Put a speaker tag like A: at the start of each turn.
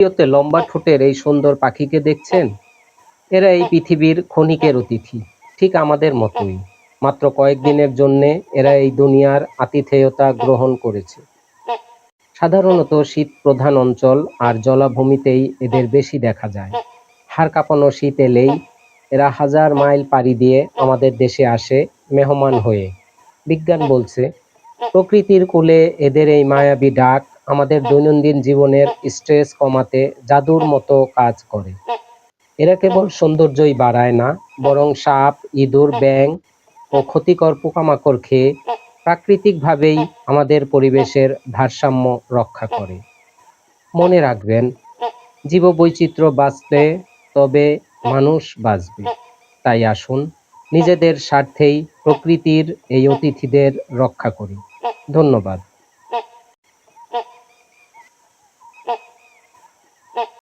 A: ভিডিওতে লম্বা ঠোঁটের এই সুন্দর পাখিকে দেখছেন? এরা এই পৃথিবীর ক্ষণিকের অতিথি, ঠিক আমাদের মতোই। মাত্র কয়েকদিনের জন্যে এরা এই দুনিয়ার আতিথেয়তা গ্রহণ করেছে। সাধারণত শীত প্রধান অঞ্চল আর জলাভূমিতেই এদের বেশি দেখা যায়। হাড় কাঁপানো শীত এলেই এরা হাজার মাইল পাড়ি দিয়ে আমাদের দেশে আসে মেহমান হয়ে। বিজ্ঞান বলছে, প্রকৃতির কোলে এদের এই মায়াবী ডাক আমাদের দৈনন্দিন জীবনের স্ট্রেস কমাতে জাদুর মতো কাজ করে। এরা কেবল সৌন্দর্যই বাড়ায় না, বরং সাপ, ইঁদুর, ব্যাঙ ও ক্ষতিকর পোকামাকড় খেয়ে প্রাকৃতিকভাবেই আমাদের পরিবেশের ভারসাম্য রক্ষা করে। মনে রাখবেন, জীববৈচিত্র্য বাঁচলে তবে মানুষ বাঁচবে। তাই আসুন, নিজেদের স্বার্থেই প্রকৃতির এই অতিথিদের রক্ষা করি। ধন্যবাদ।